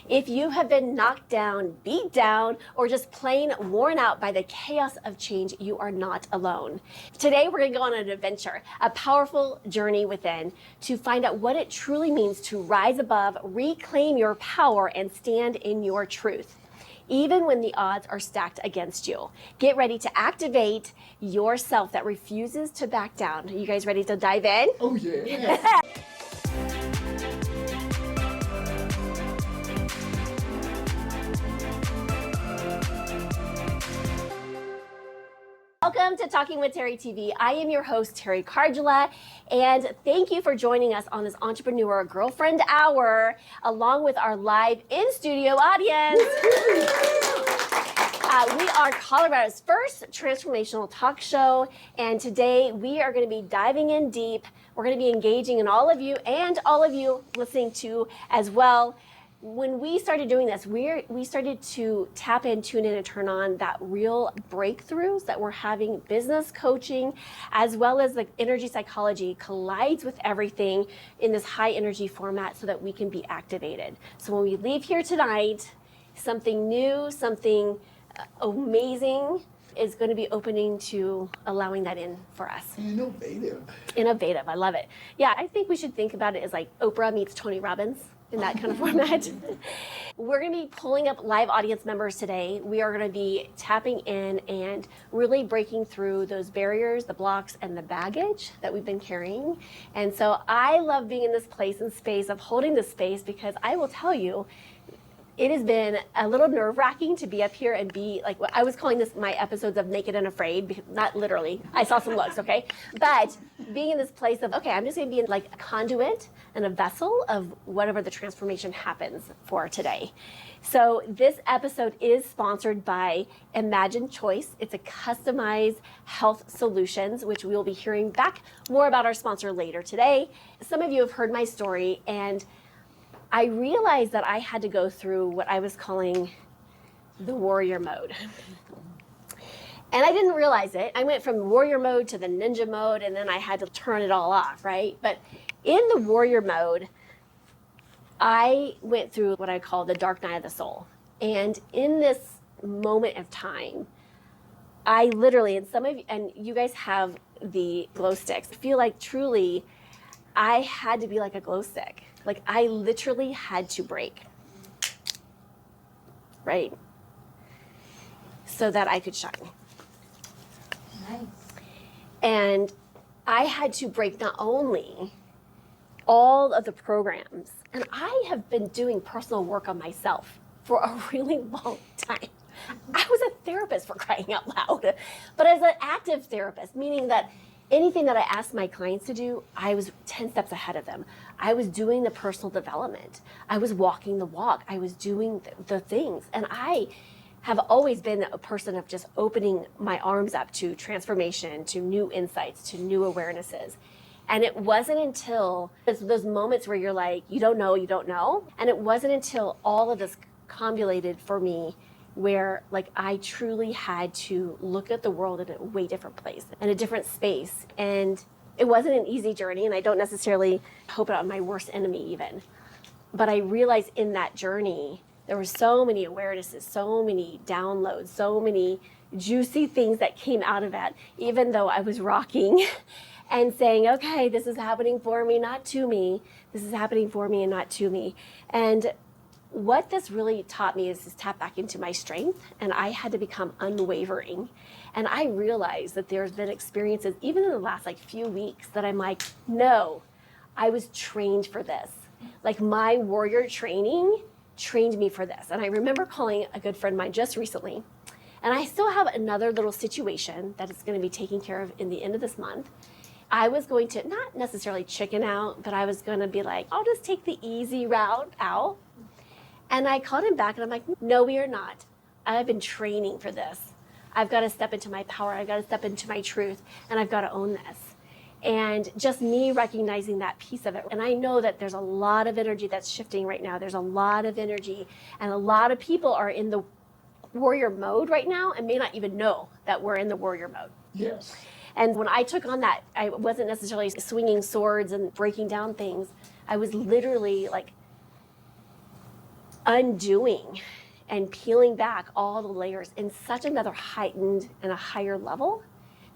If you have been knocked down, beat down, or just plain worn out by the chaos of change, you are not alone. Today, we're going to go on an adventure, a powerful journey within to find out what it truly means to rise above, reclaim your power, and stand in your truth, even when the odds are stacked against you. Get ready to activate yourself that refuses to back down. Are you guys ready to dive in? Oh, yeah. Welcome to Talking with Teri TV. I am your host, Teri Colorado, and thank you for joining us on this Entrepreneur Girlfriend Hour, along with our live in-studio audience. We are Colorado's first transformational talk show, and today we are going to be diving in deep. We're going to be engaging in all of you and all of you listening to as well. When we started doing this, we started to tap in, tune in, and turn on that real breakthroughs that we're having. Business coaching, as well as the energy psychology, collides with everything in this high energy format so that we can be activated. So when we leave here tonight, something new, something amazing is going to be opening to allowing that in for us. Innovative, I love it. Yeah, I think we should think about it as like Oprah meets Tony Robbins. In that kind of format. We're going to be pulling up live audience members today. We are going to be tapping in and really breaking through those barriers, the blocks, and the baggage that we've been carrying. And so I love being in this place and space of holding this space, because I will tell you, it has been a little nerve-wracking to be up here and be like, I was calling this my episodes of Naked and Afraid, because not literally, I saw some looks, okay? But being in this place of, okay, I'm just gonna be like a conduit and a vessel of whatever the transformation happens for today. So this episode is sponsored by Imagine Choice. It's a customized health solutions, which we will be hearing back more about our sponsor later today. Some of you have heard my story, and I realized that I had to go through what I was calling the warrior mode. And I didn't realize it. I went from warrior mode to the ninja mode, and then I had to turn it all off, right? But in the warrior mode, I went through what I call the dark night of the soul. And in this moment of time, I literally, and some of you, and you guys have the glow sticks, I feel like truly I had to be like a glow stick. Like I literally had to break, right? So that I could shine. Nice. And I had to break not only all of the programs, and I have been doing personal work on myself for a really long time. I was a therapist, for crying out loud, but as an active therapist, meaning that anything that I asked my clients to do, I was 10 steps ahead of them. I was doing the personal development. I was walking the walk. I was doing the things. And I have always been a person of just opening my arms up to transformation, to new insights, to new awarenesses. And it wasn't until those moments where you're like, you don't know. And it wasn't until all of this convoluted for me where like I truly had to look at the world in a way different place, in a different space. And it wasn't an easy journey, and I don't necessarily hope it on my worst enemy even. But I realized in that journey, there were so many awarenesses, so many downloads, so many juicy things that came out of that, even though I was rocking and saying, okay, this is happening for me, not to me. This is happening for me and not to me. And what this really taught me is to tap back into my strength, and I had to become unwavering. And I realized that there's been experiences, even in the last like few weeks, that I'm like, no, I was trained for this. Like my warrior training trained me for this. And I remember calling a good friend of mine just recently, and I still have another little situation that is going to be taken care of in the end of this month. I was going to not necessarily chicken out, but I was going to be like, I'll just take the easy route out. And I called him back and I'm like, no, we are not. I've been training for this. I've got to step into my power. I've got to step into my truth, and I've got to own this. And just me recognizing that piece of it. And I know that there's a lot of energy that's shifting right now. There's a lot of energy, and a lot of people are in the warrior mode right now and may not even know that we're in the warrior mode. Yes. And when I took on that, I wasn't necessarily swinging swords and breaking down things. I was literally like undoing and peeling back all the layers in such another heightened and a higher level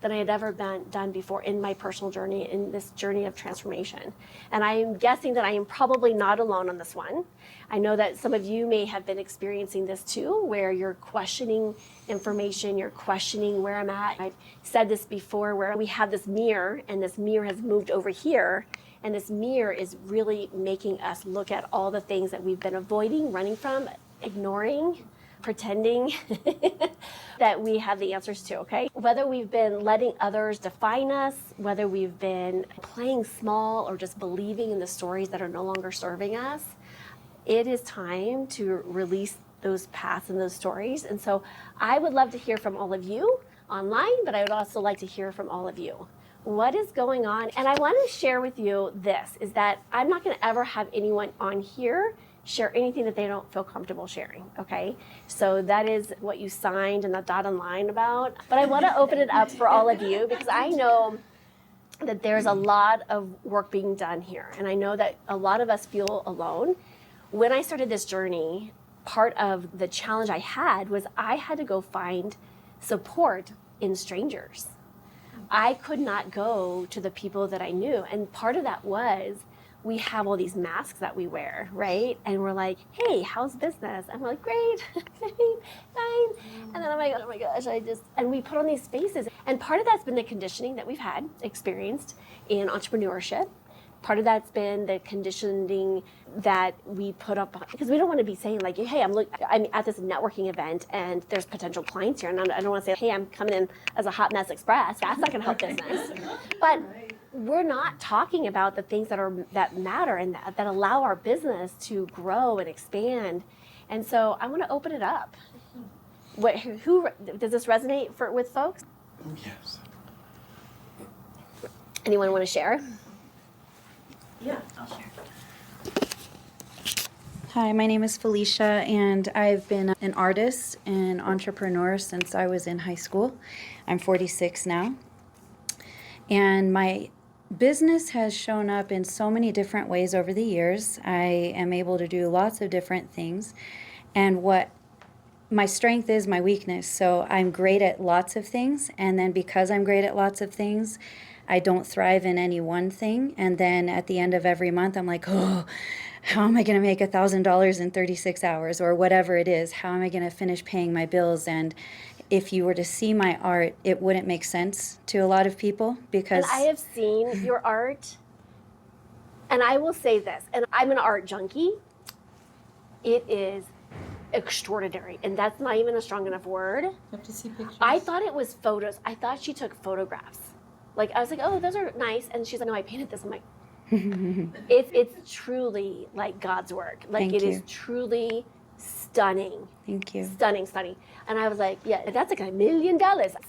than I had ever done before in my personal journey, in this journey of transformation. And I am guessing that I am probably not alone on this one. I know that some of you may have been experiencing this too, where you're questioning information, you're questioning where I'm at. I've said this before, where we have this mirror, and this mirror has moved over here, and this mirror is really making us look at all the things that we've been avoiding, running from, ignoring, pretending that we have the answers to, okay? Whether we've been letting others define us, whether we've been playing small or just believing in the stories that are no longer serving us, it is time to release those paths and those stories. And so I would love to hear from all of you online, but I would also like to hear from all of you. What is going on? And I want to share with you this, is that I'm not going to ever have anyone on here share anything that they don't feel comfortable sharing, okay? So that is what you signed in the dotted line about. But I want to open it up for all of you, because I know that there's a lot of work being done here. And I know that a lot of us feel alone. When I started this journey, part of the challenge I had was I had to go find support in strangers. I could not go to the people that I knew. And part of that was, we have all these masks that we wear, right? And we're like, hey, how's business? And we're like, great, fine. And then I'm like, oh my gosh, and we put on these faces. And part of that's been the conditioning that we've experienced in entrepreneurship. Part of that's been the conditioning that we put up, because we don't want to be saying like, hey, I'm at this networking event and there's potential clients here. And I don't want to say, hey, I'm coming in as a hot mess express. That's not going to help business. But we're not talking about the things that matter and that allow our business to grow and expand. And so I want to open it up. Who does this resonate with folks? Yes. Anyone want to share? Yeah, I'll share. Hi, my name is Felicia, and I've been an artist and entrepreneur since I was in high school. I'm 46 now. And my business has shown up in so many different ways over the years. I am able to do lots of different things. And what my strength is my weakness. So I'm great at lots of things. And then because I'm great at lots of things, I don't thrive in any one thing. And then at the end of every month, I'm like, oh, how am I going to make $1,000 in 36 hours or whatever it is? How am I going to finish paying my bills? And if you were to see my art, it wouldn't make sense to a lot of people because... And I have seen your art, and I will say this, and I'm an art junkie. It is extraordinary, and that's not even a strong enough word. You have to see pictures. I thought it was photos. I thought she took photographs. Like, I was like, oh, those are nice. And she's like, no, I painted this. I'm like, it's truly like God's work. Like, Thank it you. is truly stunning. Thank you. Stunning. And I was like, yeah, that's like $1 million.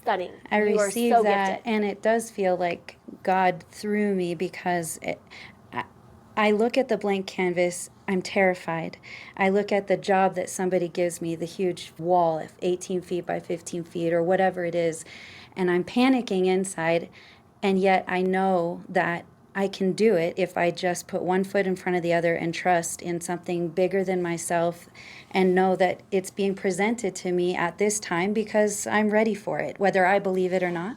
Stunning. I You are receive so that, gifted. and it does feel like God through me because I look at the blank canvas, I'm terrified. I look at the job that somebody gives me, the huge wall of 18 feet by 15 feet or whatever it is, and I'm panicking inside, and yet I know that I can do it if I just put one foot in front of the other and trust in something bigger than myself and know that it's being presented to me at this time because I'm ready for it, whether I believe it or not.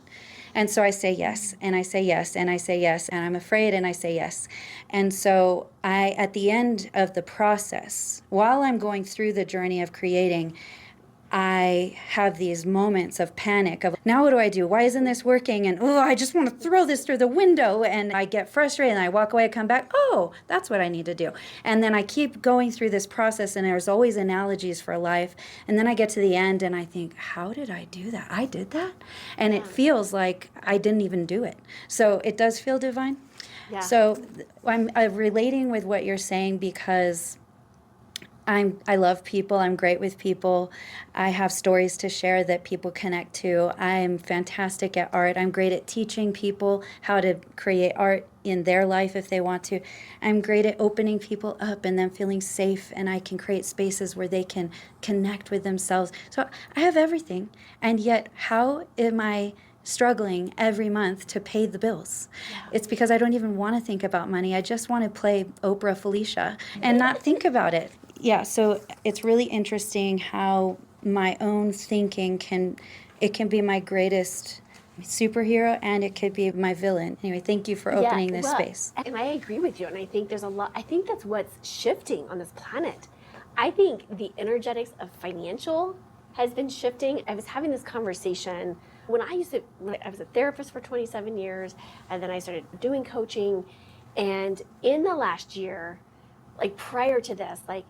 And so I say yes, and I say yes, and I say yes, and I'm afraid, and I say yes. And so at the end of the process, while I'm going through the journey of creating, I have these moments of panic of, now what do I do? Why isn't this working? And, oh, I just want to throw this through the window. And I get frustrated and I walk away, I come back, oh, that's what I need to do. And then I keep going through this process, and there's always analogies for life. And then I get to the end and I think, how did I do that? I did that? And it feels like I didn't even do it. So it does feel divine. Yeah. So I'm relating with what you're saying because I love people. I'm great with people. I have stories to share that people connect to. I'm fantastic at art. I'm great at teaching people how to create art in their life if they want to. I'm great at opening people up and them feeling safe, and I can create spaces where they can connect with themselves. So I have everything. And yet, how am I struggling every month to pay the bills? Yeah. It's because I don't even want to think about money. I just want to play Oprah Felicia and not think about it. Yeah, so it's really interesting how my own thinking can be my greatest superhero and it could be my villain. Anyway, thank you for opening this space. And I agree with you. And I think there's a lot, I think that's what's shifting on this planet. I think the energetics of financial has been shifting. I was having this conversation when I was a therapist for 27 years, and then I started doing coaching. And in the last year, like prior to this, like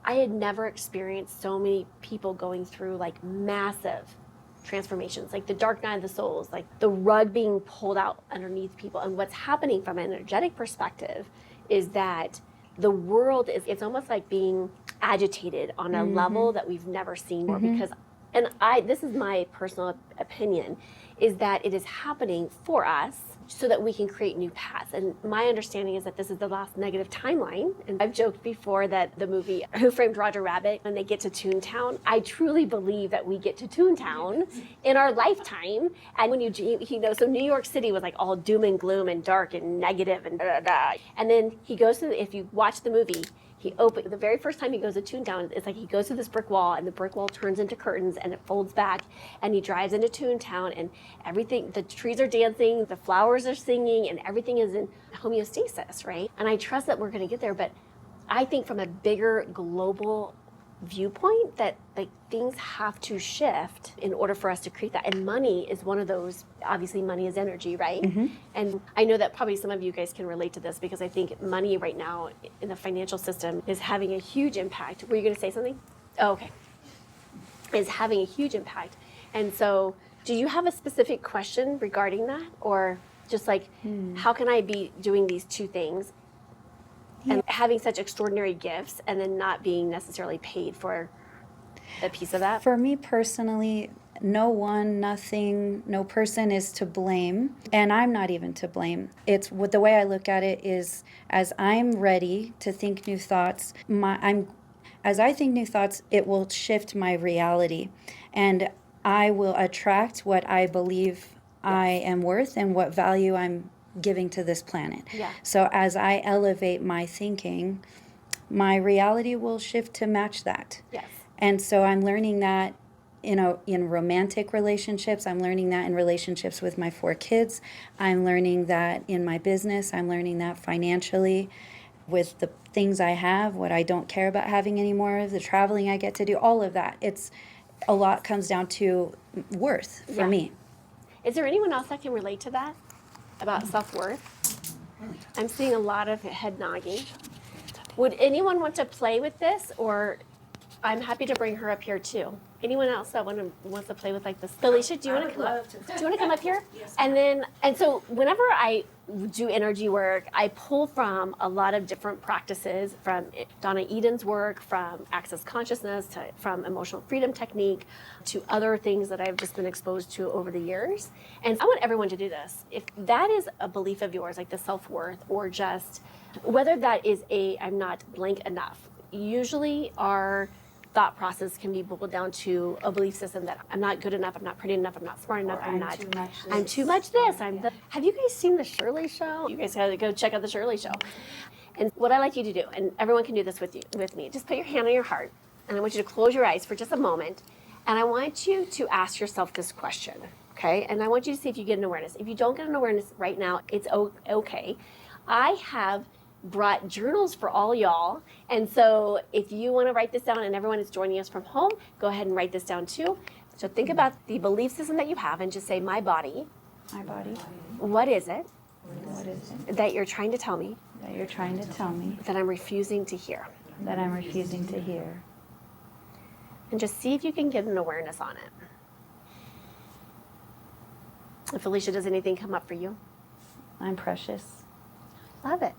I had never experienced so many people going through like massive transformations, like the dark night of the souls, like the rug being pulled out underneath people. And what's happening from an energetic perspective is that the world it's almost like being agitated on a level that we've never seen before. Because, and this is my personal opinion, is that it is happening for us so that we can create new paths. And my understanding is that this is the last negative timeline. And I've joked before that the movie Who Framed Roger Rabbit, when they get to Toontown, I truly believe that we get to Toontown in our lifetime. And when so New York City was like all doom and gloom and dark and negative and da da da. And then he goes to, if you watch the movie, the very first time he goes to Toontown, it's like he goes to this brick wall and the brick wall turns into curtains and it folds back and he drives into Toontown and everything, the trees are dancing, the flowers are singing, and everything is in homeostasis, right? And I trust that we're going to get there, but I think from a bigger global viewpoint that like things have to shift in order for us to create that. And money is one of those. Obviously money is energy, right? And I know that probably some of you guys can relate to this because I think money right now in the financial system is having a huge impact. Were you going to say something? Oh, okay. Is having a huge impact. And so do you have a specific question regarding that, or just like how can I be doing these two things and having such extraordinary gifts and then not being necessarily paid for a piece of that? For me personally, no person is to blame, and I'm not even to blame. It's what the way I look at it is as I'm ready to think new thoughts, as I think new thoughts, it will shift my reality, and I will attract what I believe I am worth and what value I'm giving to this planet. Yeah. So as I elevate my thinking, my reality will shift to match that. Yes. And so I'm learning that in romantic relationships. I'm learning that in relationships with my 4 kids. I'm learning that in my business. I'm learning that financially with the things I have, what I don't care about having anymore, the traveling I get to do, all of that. It's a lot comes down to worth for me. Is there anyone else that can relate to that about self-worth? I'm seeing a lot of head nodding. Would anyone want to play with this, or I'm happy to bring her up here too. Anyone else that wants to play with like this? Felicia, do you want to come up? Do you want to come up here? Yes. And so whenever I do energy work, I pull from a lot of different practices, from Donna Eden's work, from Access Consciousness, from Emotional Freedom Technique, to other things that I've just been exposed to over the years. And I want everyone to do this. If that is a belief of yours, like the self-worth, or just whether that is I'm not blank enough. Usually our thought process can be boiled down to a belief system that I'm not good enough, I'm not pretty enough, I'm not smart enough, I'm too much this. Have you guys seen the Shirley Show? You guys gotta go check out the Shirley Show. And what I like you to do, and everyone can do this with me, just put your hand on your heart, and I want you to close your eyes for just a moment, and I want you to ask yourself this question, okay? And I want you to see if you get an awareness. If you don't get an awareness right now, it's okay. I have brought journals for all y'all, and so if you want to write this down, and everyone is joining us from home, go ahead and write this down too. So think about the belief system that you have and just say, my body, what is it that you're trying to tell me that I'm refusing to hear, and just see if you can get an awareness on it. And Felicia, does anything come up for you? I'm precious. Love it.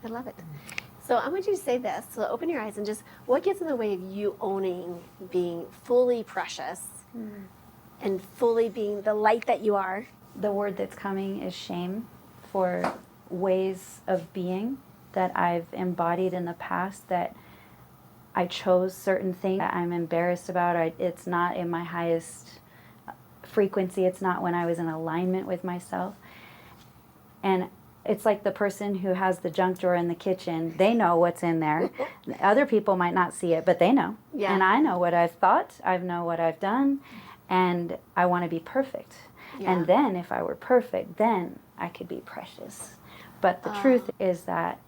I love it. So I want you to say this. So open your eyes and just, what gets in the way of you owning being fully precious and fully being the light that you are? The word that's coming is shame for ways of being that I've embodied in the past, that I chose certain things that I'm embarrassed about. It's not in my highest frequency. It's not when I was in alignment with myself. And It's like the person who has the junk drawer in the kitchen. They know what's in there. Other people might not see it, but they know. Yeah. And I know what I've thought. I know what I've done. And I want to be perfect. Yeah. And then if I were perfect, then I could be precious. But the truth is that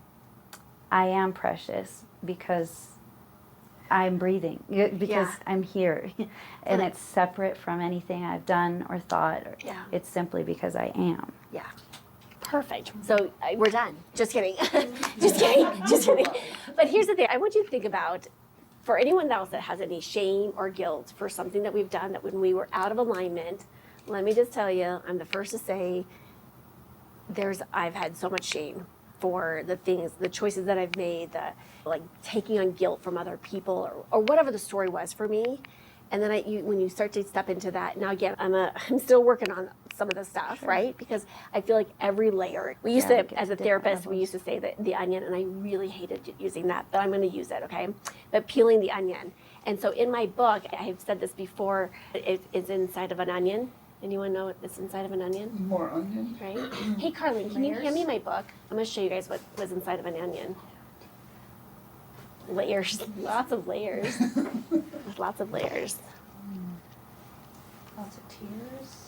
I am precious because I'm breathing, because Yeah. I'm here. And it's separate from anything I've done or thought. Yeah. It's simply because I am. Yeah. Perfect. So we're done. Just kidding. Just kidding. Just kidding. But here's the thing. I want you to think about, for anyone else that has any shame or guilt for something that we've done that when we were out of alignment, let me just tell you, I'm the first to say I've had so much shame for the things, the choices that I've made, like taking on guilt from other people or whatever the story was for me. And then when you start to step into that, now again, I'm still working on some of the stuff, right? Because I feel like every layer, we used to, as a therapist, we used to say that the onion, and I really hated using that, but I'm going to use it, okay? But peeling the onion. And so in my book, I have said this before, it's inside of an onion. Anyone know what's inside of an onion? More onion. Right? Hey, Carlin, can you hand me my book? I'm going to show you guys what was inside of an onion. Layers, lots of layers. There's lots of layers. Lots of tears.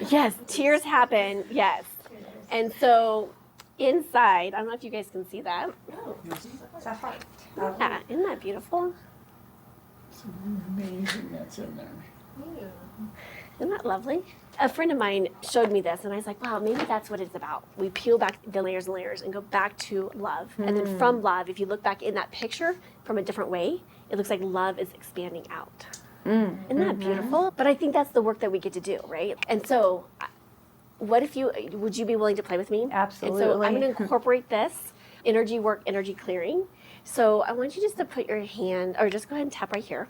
Yes, tears happen, yes. And so inside, I don't know if you guys can see that. It's a heart. Yeah, isn't that beautiful? It's amazing that's in there. Isn't that lovely? A friend of mine showed me this, and I was like, wow, maybe that's what it's about. We peel back the layers and layers and go back to love. And then from love, if you look back in that picture from a different way, it looks like love is expanding out. Isn't that beautiful? But I think that's the work that we get to do, right? And so would you be willing to play with me? Absolutely. And so I'm going to incorporate this energy work, energy clearing. So I want you just to put your hand, or just go ahead and tap right here.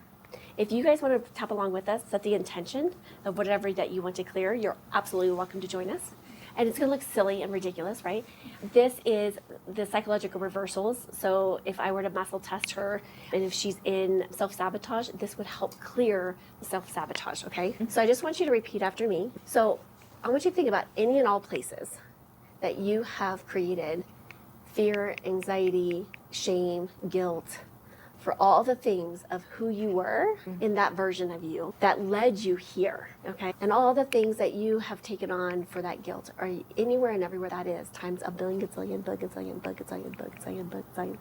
If you guys want to tap along with us, set the intention of whatever that you want to clear, you're absolutely welcome to join us. And it's going to look silly and ridiculous, right? This is the psychological reversals. So if I were to muscle test her, and if she's in self-sabotage, this would help clear the self-sabotage, okay? So I just want you to repeat after me. So I want you to think about any and all places that you have created fear, anxiety, shame, guilt, for all the things of who you were in that version of you that led you here, okay? And all the things that you have taken on for that guilt, are anywhere and everywhere that is, times a billion, gazillion, billion, gazillion,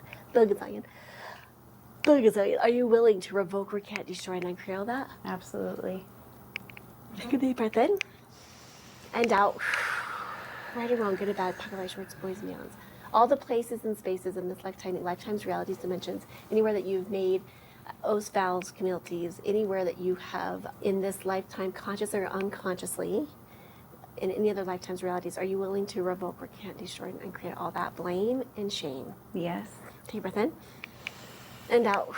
billion. Are you willing to revoke, recant, destroy, and uncreate all that? Absolutely. Take a deep breath in and out. Right or wrong, good or bad, pocket light, shorts, boys, and beyonds. All the places and spaces in this lifetime's realities, dimensions, anywhere that you've made oaths, vows, communities, anywhere that you have in this lifetime, consciously or unconsciously, in any other lifetime's realities, are you willing to revoke, recant, destroy, and create all that blame and shame? Yes. Take a breath in and out.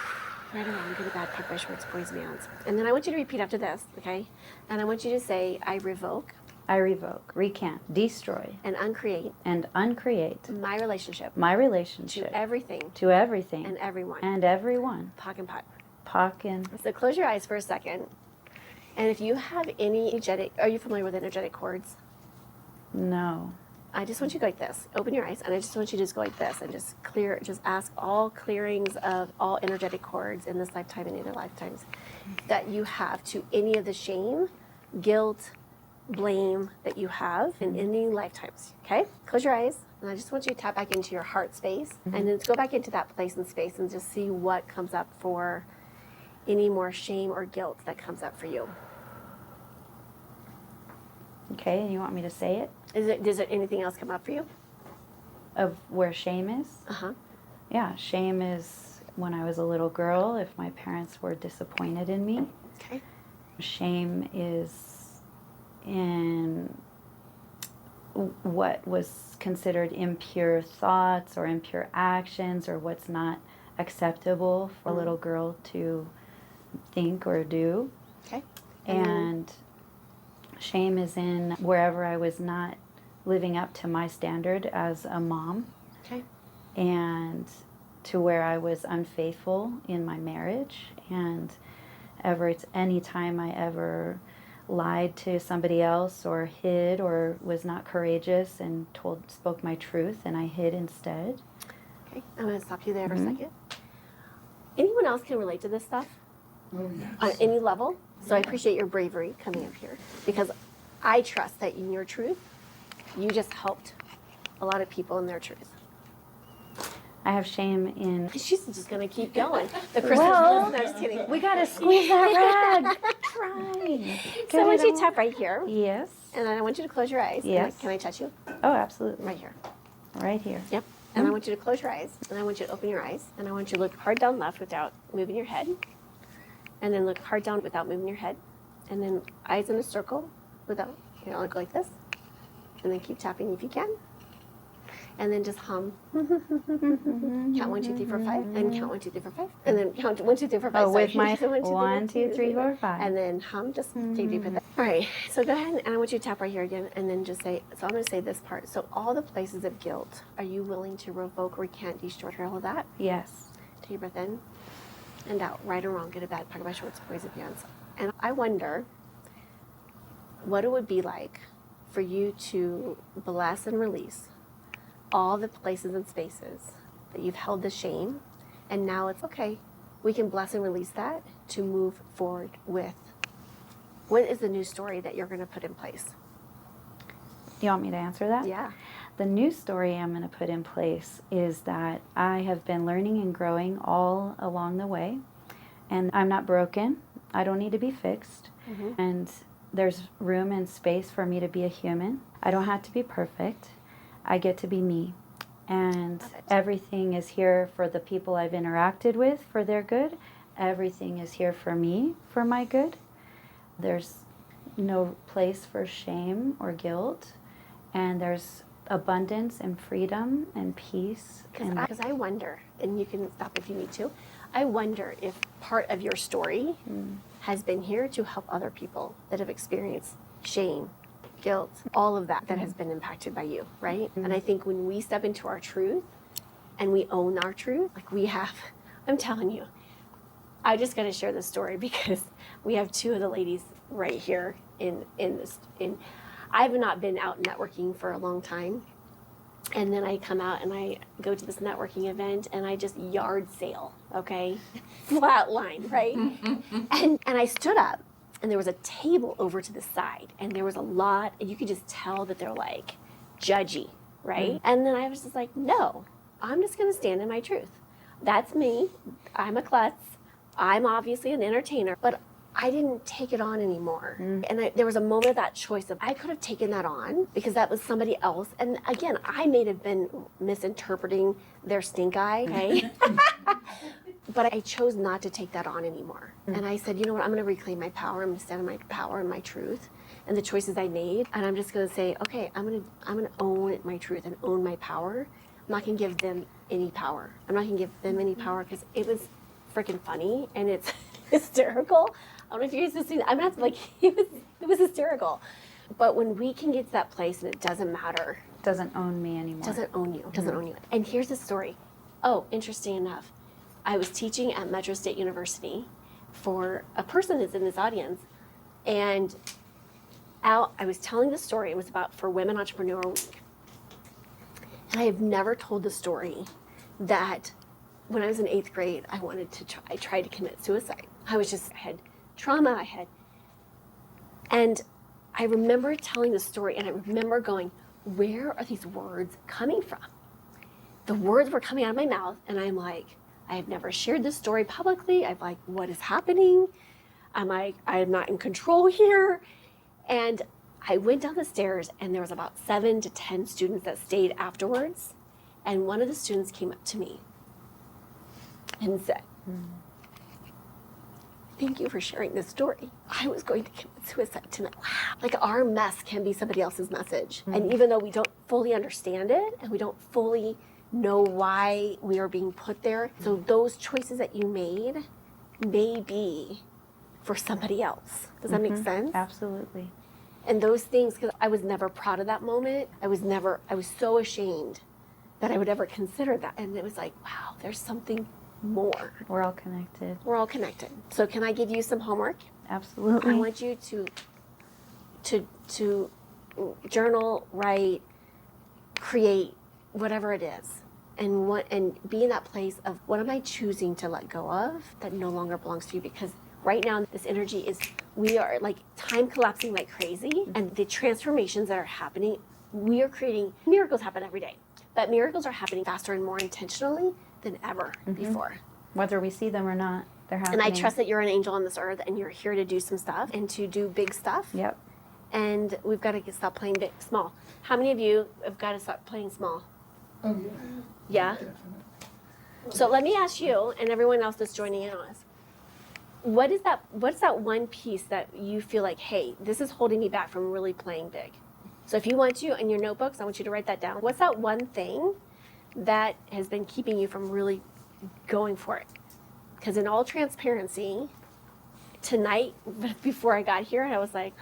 Right or wrong, good or bad, pocket light, shorts, boys, and beyonds. And then I want you to repeat after this, okay? And I want you to say, I revoke, I revoke, recant, destroy, and uncreate and uncreate my relationship my relationship to everything to everything and everyone. and everyone. Pock and pot. Pocken. So close your eyes for a second. And if you have any are you familiar with energetic cords? No. I just want you to go like this. Open your eyes, and I just want you to just go like this and just ask all clearings of all energetic cords in this lifetime and other lifetimes that you have to any of the shame, guilt, blame that you have in any lifetimes, okay? Close your eyes, and I just want you to tap back into your heart space, and then go back into that place and space and just see what comes up for any more shame or guilt that comes up for you. Okay, and you want me to say it? Does there anything else come up for you? Of where shame is? Uh-huh. Yeah, shame is when I was a little girl, if my parents were disappointed in me. Okay. Shame is in what was considered impure thoughts or impure actions or what's not acceptable for a little girl to think or do. Okay. And shame is in wherever I was not living up to my standard as a mom, Okay. and to where I was unfaithful in my marriage, and any time I ever lied to somebody else or hid or was not courageous and spoke my truth and I hid instead. Okay, I'm going to stop you there for a second. Anyone else can relate to this stuff Oh, on yes. any level? So I appreciate your bravery coming up here because I trust that in your truth, you just helped a lot of people in their truth. I have shame in. She's just going to keep going. The Christmas Well, list, no, just kidding. We gotta squeeze that rag. Trying. So I want you to tap right here. Yes. And then I want you to close your eyes. Yes. Can I touch you? Oh, absolutely. Right here. Right here. Yep. And I want you to close your eyes. And I want you to open your eyes. And I want you to look hard down left without moving your head. And then look hard down without moving your head. And then eyes in a circle without, look like this. And then keep tapping if you can. And then just hum. Count 1, 2, 3, 4, 5. And count 1, 2, 3, 4, 5. And then count 1, 2, 3, 4, 5. Oh, with Sorry. my 1, 2, 3, 4, 5. And then hum, just take deep breath. All right, so go ahead and I want you to tap right here again and then just say, so I'm going to say this part. So all the places of guilt, are you willing to revoke, recant, destroy all of that? Yes. Take a breath in and out, right or wrong, good or bad, pocket by shorts, boys and pants. And I wonder what it would be like for you to bless and release all the places and spaces that you've held the shame, and now it's okay. We can bless and release that to move forward with. What is the new story that you're going to put in place? Do you want me to answer that? Yeah. The new story I'm going to put in place is that I have been learning and growing all along the way, and I'm not broken. I don't need to be fixed. And there's room and space for me to be a human. I don't have to be perfect. I get to be me. And everything is here for the people I've interacted with for their good. Everything is here for me for my good. There's no place for shame or guilt. And there's abundance and freedom and peace. Because I wonder, and you can stop if you need to, I wonder if part of your story has been here to help other people that have experienced shame, guilt, all of that has been impacted by you, right? And I think when we step into our truth and we own our truth, like we have, I'm telling you, I just got to share this story because we have two of the ladies right here in I've not been out networking for a long time. And then I come out and I go to this networking event and I just yard sale, okay? Flat line, right? and I stood up and there was a table over to the side and there was a lot, and you could just tell that they're like judgy, right? And then I was just like, no, I'm just gonna stand in my truth. That's me. I'm a klutz. I'm obviously an entertainer, but I didn't take it on anymore. And there was a moment of that choice of I could have taken that on because that was somebody else. And again, I may have been misinterpreting their stink eye, okay? But I chose not to take that on anymore. And I said, you know what, I'm gonna reclaim my power. I'm gonna stand in my power and my truth and the choices I made. And I'm just gonna say, okay, I'm gonna own my truth and own my power. I'm not gonna give them any power. I'm not gonna give them any power because it was freaking funny and it's hysterical. I don't know if you guys have seen that. I'm not like, it was hysterical. But when we can get to that place and it doesn't matter. It doesn't own me anymore. It doesn't own you. It doesn't own you. And here's the story. Oh, interesting enough. I was teaching at Metro State University for a person that's in this audience. And I was telling the story. It was for Women Entrepreneur Week. And I have never told the story that when I was in 8th grade, I tried to commit suicide. I had trauma, and I remember telling the story and I remember going, where are these words coming from? The words were coming out of my mouth and I'm like, I have never shared this story publicly. I'm like, what is happening? I'm like, I am not in control here. And I went down the stairs and there was about 7 to 10 students that stayed afterwards. And one of the students came up to me and said, thank you for sharing this story. I was going to commit suicide tonight. Wow. Like our mess can be somebody else's message. And even though we don't fully understand it and we don't fully know why we are being put there, so those choices that you made may be for somebody else. Does that make sense? Absolutely. And those things, because I was never proud of that moment. I was so ashamed that I would ever consider that. And it was like, wow, there's something more. We're all connected. We're all connected. So can I give you some homework? Absolutely. I want you to to journal, write, create, whatever it is. And be in that place of what am I choosing to let go of that no longer belongs to you? Because right now this energy is, we are like time collapsing like crazy, and the transformations that are happening, we are creating, miracles happen every day, but miracles are happening faster and more intentionally than ever before. Whether we see them or not, they're happening. And I trust that you're an angel on this earth and you're here to do some stuff and to do big stuff. Yep. And we've got to stop playing big, small. How many of you have got to stop playing small? Oh, yeah. Yeah? Definitely. So let me ask you and everyone else that's joining in on us. What's that one piece that you feel like, hey, this is holding me back from really playing big? So if you want to, in your notebooks, I want you to write that down. What's that one thing that has been keeping you from really going for it? Because in all transparency, tonight, before I got here, I was like,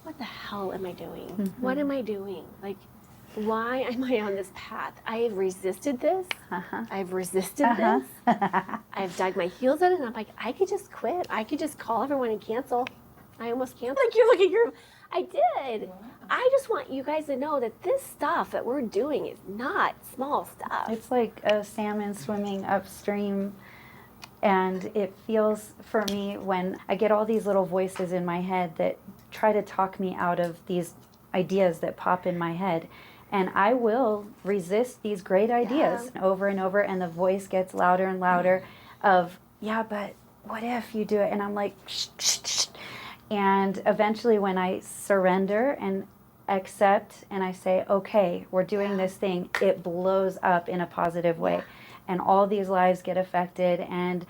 what the hell am I doing? What am I doing? Like, why am I on this path? I have resisted this. I've resisted this. I've dug my heels in it, and I'm like, I could just quit. I could just call everyone and cancel. I almost canceled. Like, you're looking, I did. I just want you guys to know that this stuff that we're doing is not small stuff. It's like a salmon swimming upstream. And it feels for me when I get all these little voices in my head that try to talk me out of these ideas that pop in my head. And I will resist these great ideas over and over. And the voice gets louder and louder of, yeah, but what if you do it? And I'm like, shh, shh, shh. And eventually when I surrender and accept and I say, okay, we're doing this thing, it blows up in a positive way. And all these lives get affected, and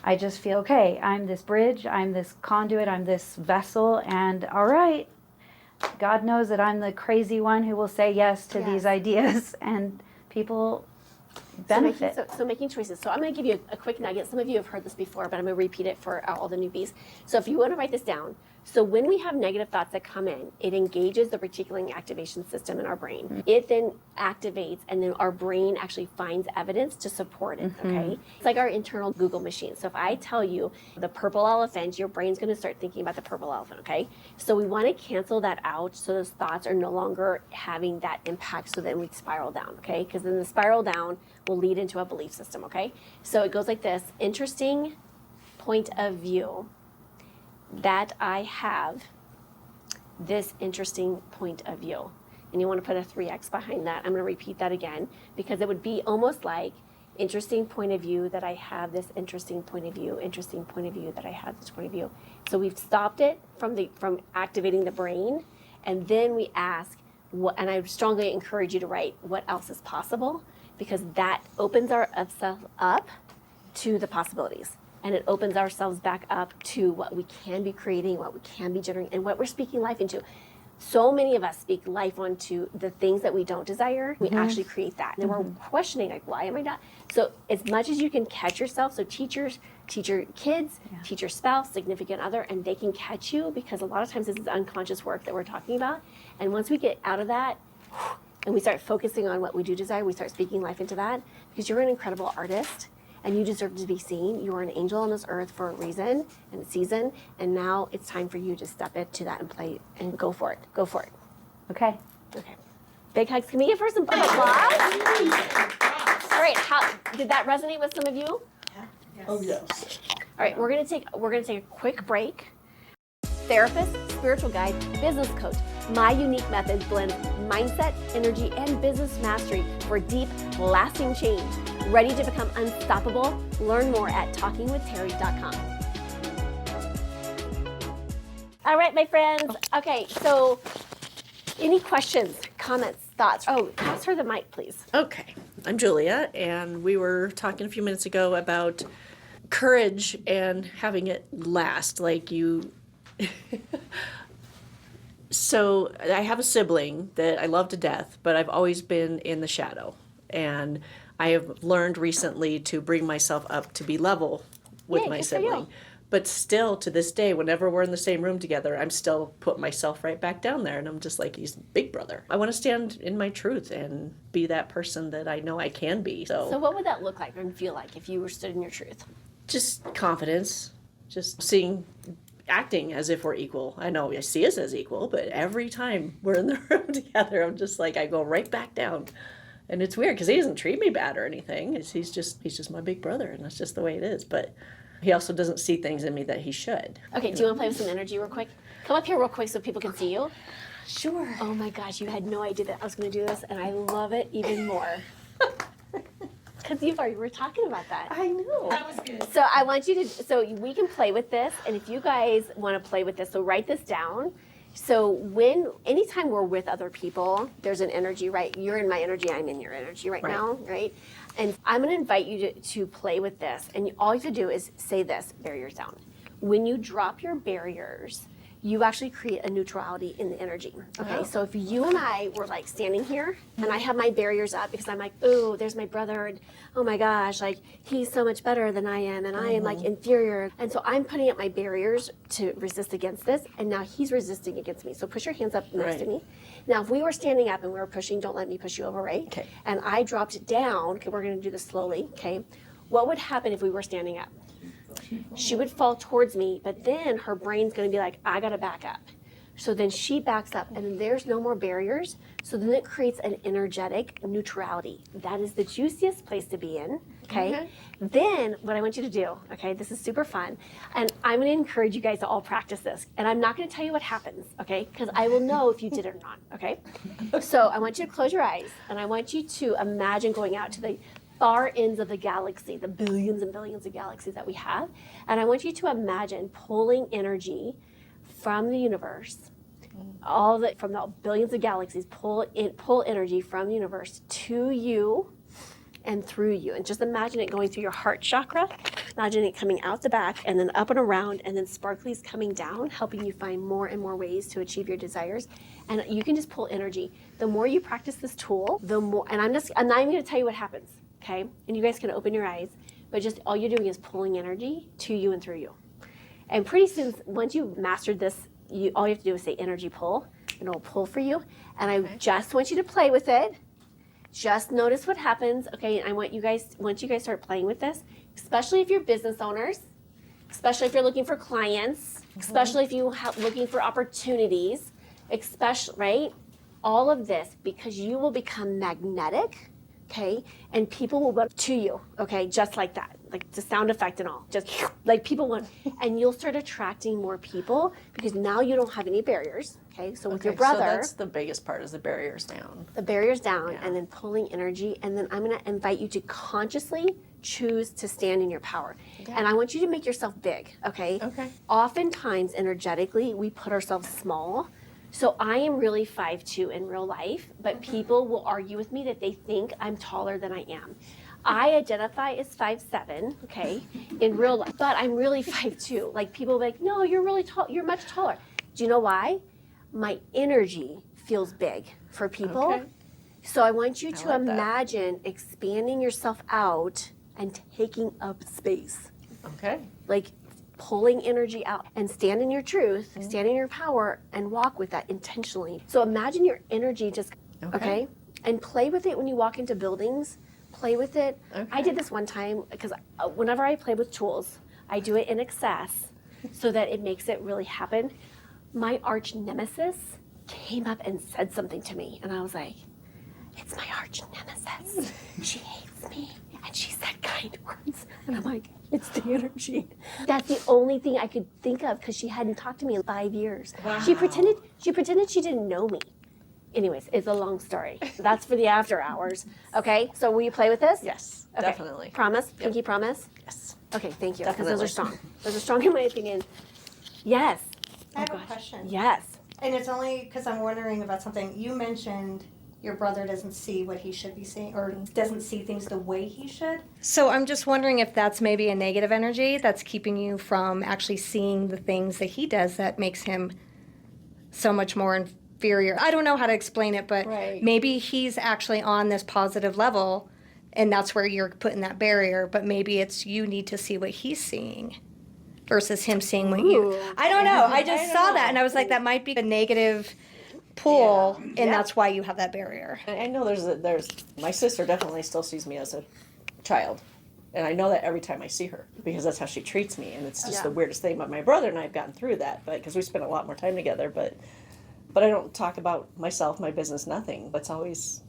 I just feel, okay, I'm this bridge, I'm this conduit, I'm this vessel, and all right, God knows that I'm the crazy one who will say yes to these ideas, and people benefit. So making choices. So I'm going to give you a quick nugget. Some of you have heard this before, but I'm going to repeat it for all the newbies. So if you want to write this down, so when we have negative thoughts that come in, it engages the reticular activation system in our brain. It then activates, and then our brain actually finds evidence to support it, okay? It's like our internal Google machine. So if I tell you the purple elephant, your brain's going to start thinking about the purple elephant, okay? So we want to cancel that out so those thoughts are no longer having that impact, so then we spiral down, okay? Because then the spiral down will lead into a belief system, okay? So it goes like this: interesting point of view that I have this interesting point of view. And you want to put a 3x behind that. I'm going to repeat that again, because it would be almost like interesting point of view that I have this interesting point of view, interesting point of view that I have this point of view. So we've stopped it from activating the brain, and then we ask, what, and I strongly encourage you to write what else is possible, because that opens ourselves up to the possibilities. And it opens ourselves back up to what we can be creating, what we can be generating, and what we're speaking life into. So many of us speak life onto the things that we don't desire. We actually create that. And then we're questioning, like, why am I not? So as much as you can catch yourself, so teachers, teach your kids, teach your spouse, significant other, and they can catch you, because a lot of times this is unconscious work that we're talking about. And once we get out of that, and we start focusing on what we do desire, we start speaking life into that, because you're an incredible artist. And you deserve to be seen. You are an angel on this earth for a reason and a season. And now it's time for you to step into that and play and go for it. Go for it. Okay. Okay. Big hugs. Can we give her some applause? All right. Did that resonate with some of you? Yes. Oh, yes. All right. We're gonna take a quick break. Therapist, spiritual guide, business coach. My unique methods blend mindset, energy, and business mastery for deep, lasting change. Ready to become unstoppable? Learn more at talkingwithteri.com. All right, my friends. Okay, so any questions, comments, thoughts? Oh, pass her the mic, please. Okay, I'm Julia, and we were talking a few minutes ago about courage and having it last. Like you. So I have a sibling that I love to death, but I've always been in the shadow. And I have learned recently to bring myself up to be level with Yay, my good for you. sibling. But still, to this day, whenever we're in the same room together, I'm still put myself right back down there. And I'm just like, he's big brother. I want to stand in my truth and be that person that I know I can be. So what would that look like and feel like if you were stood in your truth? Just confidence, just seeing. acting as if we're equal. I know I see us as equal, but every time we're in the room together, I'm just like, I go right back down. And it's weird because he doesn't treat me bad or anything. He's just my big brother, and that's just the way it is. But he also doesn't see things in me that he should. Okay, do you want to play with some energy real quick? Come up here real quick so people can see you. Sure. Oh my gosh, you had no idea that I was going to do this, and I love it even more. Because you were talking about that. I know. That was good. So I want you to, so we can play with this, and if you guys want to play with this, so write this down. So anytime we're with other people, there's an energy, right? You're in my energy, I'm in your energy right now, right? And I'm going to invite you to play with this, and all you have to do is say this, barriers down. When you drop your barriers, you actually create a neutrality in the energy. Okay, Oh. so if you and I were like standing here and I have my barriers up because I'm like, oh, there's my brother, and oh my gosh, like he's so much better than I am, and I am like inferior. And so I'm putting up my barriers to resist against this, and now he's resisting against me. So push your hands up next to Right. me. Now, if we were standing up and we were pushing, don't let me push you over, right? Okay. And I dropped it down, okay, we're gonna do this slowly, okay? What would happen if we were standing up? She would fall towards me, but then her brain's going to be like, I got to back up. So then she backs up, and then there's no more barriers. So then it creates an energetic neutrality. That is the juiciest place to be in, okay? Then what I want you to do, okay, this is super fun, and I'm going to encourage you guys to all practice this. And I'm not going to tell you what happens, okay? Because I will know if you did it or not, okay? So I want you to close your eyes, and I want you to imagine going out to the far ends of the galaxy, the billions and billions of galaxies that we have. And I want you to imagine pulling energy from the universe, from the billions of galaxies, pull energy from the universe to you and through you. And just imagine it going through your heart chakra. Imagine it coming out the back and then up and around, and then sparklies coming down, helping you find more and more ways to achieve your desires. And you can just pull energy. The more you practice this tool, the more, and I'm not even going to tell you what happens. Okay, and you guys can open your eyes, but just all you're doing is pulling energy to you and through you. And pretty soon, once you've mastered this, all you have to do is say energy pull, and it'll pull for you. And I just want you to play with it. Just notice what happens. Okay, and I want you guys, once you guys start playing with this, especially if you're business owners, especially if you're looking for clients, especially if you're looking for opportunities, especially, right? All of this, because you will become magnetic. Okay, and people will want to you, okay, just like that, like the sound effect and all, just like people want, and you'll start attracting more people because now you don't have any barriers, okay, so with your brother. So that's the biggest part, is the barriers down. The barriers down, and then pulling energy, and then I'm going to invite you to consciously choose to stand in your power. And I want you to make yourself big, okay? Okay. Oftentimes, energetically, we put ourselves small. So I am really 5'2" in real life, but people will argue with me that they think I'm taller than I am. I identify as 5'7", okay, in real life, but I'm really 5'2". Like people will be like, no, you're really tall, you're much taller. Do you know why? My energy feels big for people. Okay. So I want you to like that. imagine expanding yourself out and taking up space. Okay. Like pulling energy out, and stand in your truth, stand in your power, and walk with that intentionally. So imagine your energy just, okay? And play with it when you walk into buildings. Play with it. Okay. I did this one time because whenever I play with tools, I do it in excess so that it makes it really happen. My arch nemesis came up and said something to me, and I was like, it's my arch nemesis. She hates me, and she said kind words. And I'm like, it's the energy. That's the only thing I could think of because she hadn't talked to me in 5 years. Wow. She pretended she didn't know me. Anyways, it's a long story. That's for the after hours. Okay, so will you play with this? Yes, Okay. definitely. Promise? Pinky promise? Yes. Okay, thank you. Because those Definitely. are strong. Those are strong in my opinion. Yes. I have a question. Yes. And it's only because I'm wondering about something. You mentioned your brother doesn't see what he should be seeing, or doesn't see things the way he should. So I'm just wondering if that's maybe a negative energy that's keeping you from actually seeing the things that he does that makes him so much more inferior. I don't know how to explain it, but Right. maybe he's actually on this positive level, and that's where you're putting that barrier, but maybe it's you need to see what he's seeing versus him seeing what you. I don't know. I just saw that, and I was like, that might be a negative pull, and that's why you have that barrier. I know there's my sister definitely still sees me as a child. And I know that every time I see her because that's how she treats me, and it's just the weirdest thing. But my brother and I have gotten through that, but because we spend a lot more time together. But I don't talk about myself, my business, nothing. It's always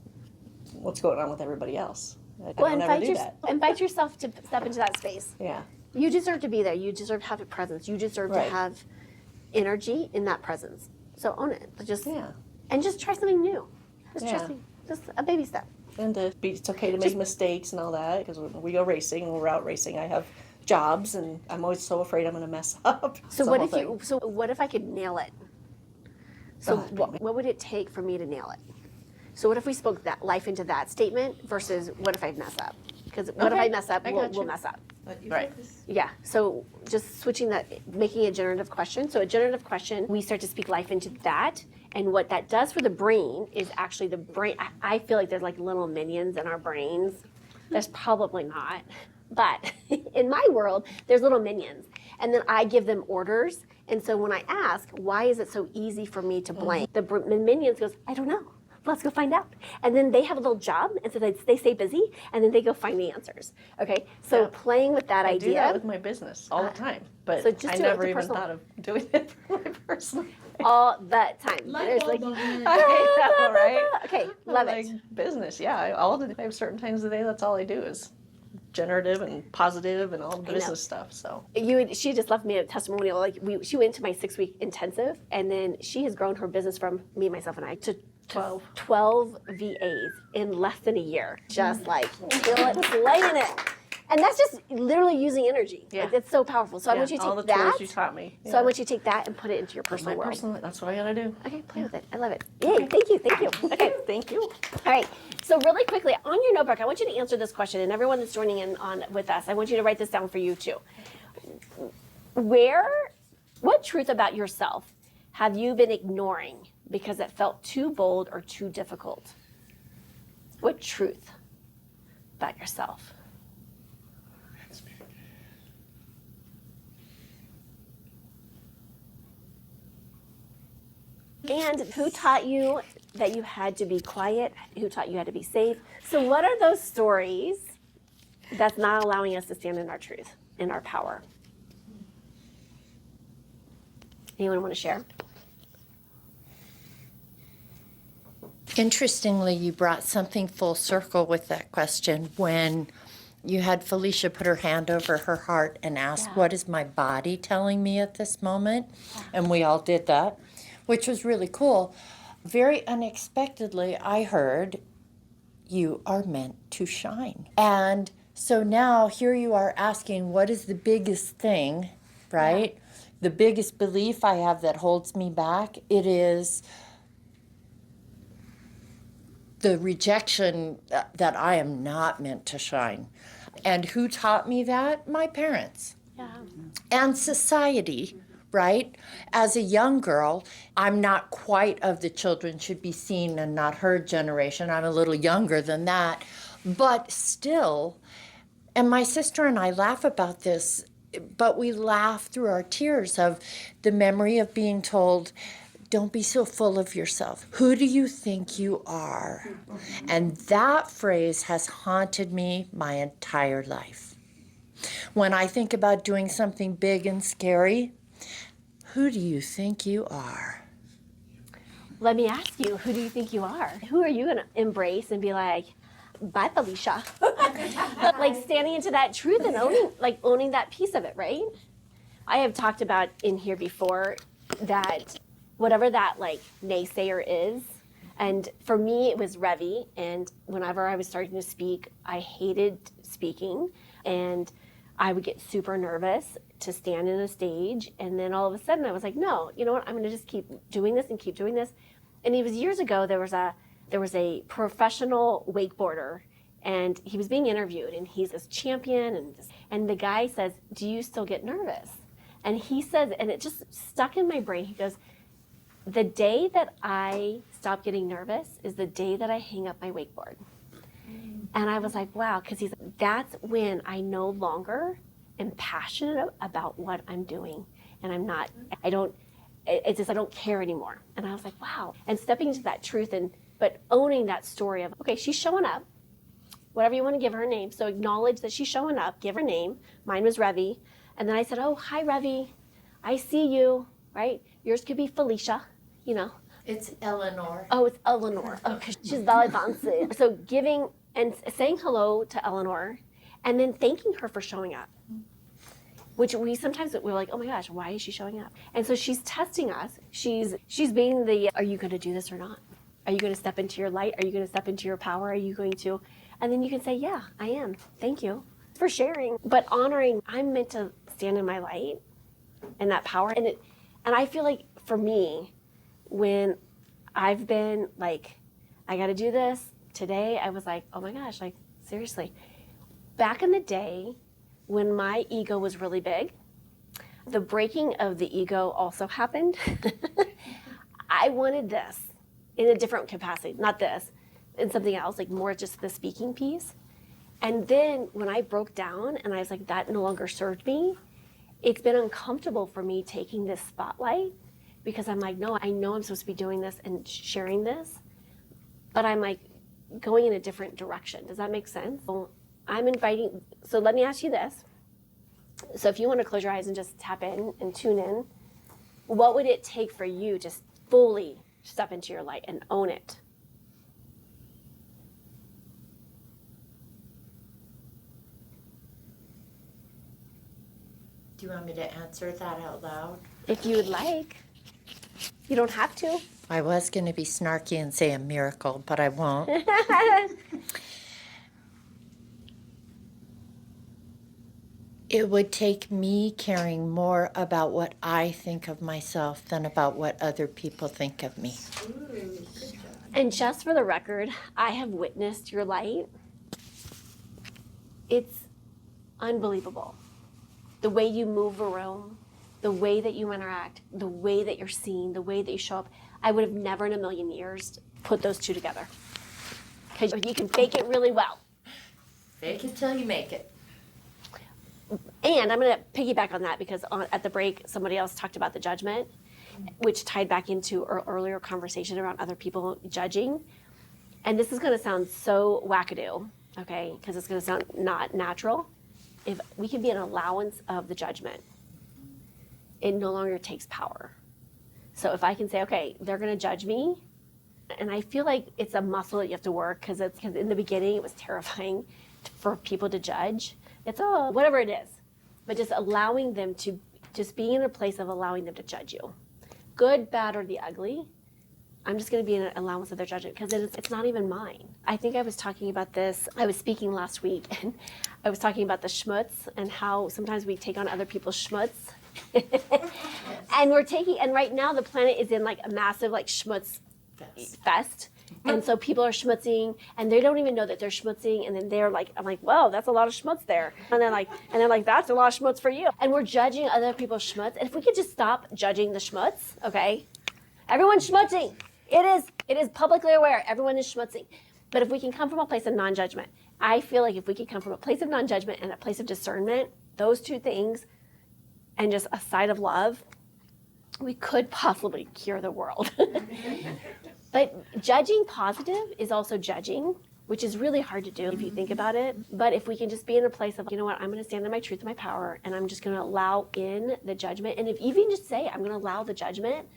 what's going on with everybody else. I don't ever do that. Invite yourself to step into that space. Yeah. You deserve to be there. You deserve to have a presence. You deserve to have energy in that presence. So own it. And just try something new. Just a baby step. And it's okay to make mistakes and all that, because when we go racing, when we're out racing, I have jobs, and I'm always so afraid I'm going to mess up. So what if I could nail it? So what would it take for me to nail it? So what if we spoke that life into that statement versus what if I mess up? Because what if I mess up, we'll mess up. Right. Yeah, so just switching that, making a generative question. So a generative question, we start to speak life into that. And what that does for the brain is actually the brain, I feel like there's like little minions in our brains. There's probably not. But in my world, there's little minions. And then I give them orders. And so when I ask, why is it so easy for me to blank? The minions goes, I don't know. Let's go find out. And then they have a little job, and so they stay busy, and then they go find the ansurs. Okay, so playing with that idea. I do that with my business all the time, but so just I never even thought of doing it for my personal. All the time. There's like, okay, love it. Business, yeah. I have certain times of the day. That's all I do is generative and positive and all the business stuff. So she just left me a testimonial. Like she went to my 6-week intensive, and then she has grown her business from me, myself, and I to 12 VAs in less than a year. Just like slaying it. And that's just literally using energy. Yeah. Like, it's so powerful. So I want you to take that. Tools you taught me. So I want you to take that and put it into your personal world. That's what I gotta do. Okay, play with it. I love it. Yay, thank you. Okay, thank you. All right, so really quickly, on your notebook, I want you to answer this question, and everyone that's joining in on with us, I want you to write this down for you too. What truth about yourself have you been ignoring because it felt too bold or too difficult? What truth about yourself? And who taught you that you had to be quiet? Who taught you how to be safe? So what are those stories that's not allowing us to stand in our truth, in our power? Anyone want to share? Interestingly, you brought something full circle with that question when you had Felicia put her hand over her heart and ask, what is my body telling me at this moment? And we all did that, which was really cool. Very unexpectedly, I heard, you are meant to shine. And so now here you are asking, what is the biggest thing, right? The biggest belief I have that holds me back? It is the rejection that I am not meant to shine. And who taught me that? My parents. Yeah. And society, right? As a young girl, I'm not quite of the children should be seen and not heard generation. I'm a little younger than that. But still, and my sister and I laugh about this, but we laugh through our tears of the memory of being told, don't be so full of yourself. Who do you think you are? And that phrase has haunted me my entire life. When I think about doing something big and scary, who do you think you are? Let me ask you, who do you think you are? Who are you going to embrace and be like, bye, Felicia? Like standing into that truth and owning that piece of it, right? I have talked about in here before that whatever that naysayer is, and for me it was Revi, and whenever I was starting to speak, I hated speaking, and I would get super nervous to stand in a stage, and then all of a sudden I was like, no, you know what, I'm gonna just keep doing this and keep doing this. And it was years ago, there was a professional wakeboarder, and he was being interviewed, and he's this champion, and the guy says, do you still get nervous? And he says, and it just stuck in my brain, he goes, the day that I stop getting nervous is the day that I hang up my wakeboard. And I was like, wow, because that's when I no longer am passionate about what I'm doing. And I don't care anymore. And I was like, wow. And stepping into that truth but owning that story of, okay, she's showing up. whatever you want to give her a name. So acknowledge that she's showing up, give her a name. Mine was Revi. And then I said, oh, hi, Revi. I see you, right? Yours could be Felicia, you know. It's Eleanor. Oh, it's Eleanor. Okay, she's very fancy. So giving and saying hello to Eleanor and then thanking her for showing up. Which we sometimes, we're like, oh my gosh, why is she showing up? And so she's testing us. She's being the, are you going to do this or not? Are you going to step into your light? Are you going to step into your power? Are you going to? And then you can say, yeah, I am. Thank you for sharing. But honoring, I'm meant to stand in my light and that power. And I feel like for me, when I've been like, I got to do this today, I was like, oh my gosh, like seriously. Back in the day, when my ego was really big, the breaking of the ego also happened. I wanted this in a different capacity, not this, in something else, like more just the speaking piece. And then when I broke down and I was like, that no longer served me, it's been uncomfortable for me taking this spotlight because I'm like, no, I know I'm supposed to be doing this and sharing this, but I'm like going in a different direction. Does that make sense? So I'm inviting, so let me ask you this. So if you want to close your eyes and just tap in and tune in, what would it take for you to fully step into your light and own it? Do you want me to answer that out loud? If you would like. You don't have to. I was going to be snarky and say a miracle, but I won't. It would take me caring more about what I think of myself than about what other people think of me. And just for the record, I have witnessed your light. It's unbelievable. The way you move a room, the way that you interact, the way that you're seen, the way that you show up. I would have never in a million years put those two together. Because you can fake it really well. Fake it till you make it. And I'm going to piggyback on that because at the break, somebody else talked about the judgment, which tied back into our earlier conversation around other people judging. And this is going to sound so wackadoo, okay, because it's going to sound not natural. If we can be an allowance of the judgment, it no longer takes power. So if I can say, okay, they're going to judge me, and I feel like it's a muscle that you have to work because in the beginning it was terrifying for people to judge. It's whatever it is, but just allowing them to, just being in a place of allowing them to judge you, good, bad, or the ugly. I'm just going to be an allowance of their judgment because it's not even mine. I think I was talking about this. I was speaking last week, and I was talking about the schmutz and how sometimes we take on other people's schmutz. And right now the planet is in like a massive like schmutz fest. And so people are schmutzing and they don't even know that they're schmutzing. And then they're like, I'm like, whoa, that's a lot of schmutz there. And they're like, that's a lot of schmutz for you. And we're judging other people's schmutz. And if we could just stop judging the schmutz, okay? Everyone's schmutzing. It is publicly aware. Everyone is schmutzing. But if we can come from a place of non-judgment, I feel like if we could come from a place of non-judgment and a place of discernment, those two things, and just a side of love, we could possibly cure the world. But judging positive is also judging, which is really hard to do if you think about it. But if we can just be in a place of, you know what, I'm going to stand in my truth and my power, and I'm just going to allow in the judgment. And if even just say, I'm going to allow the judgment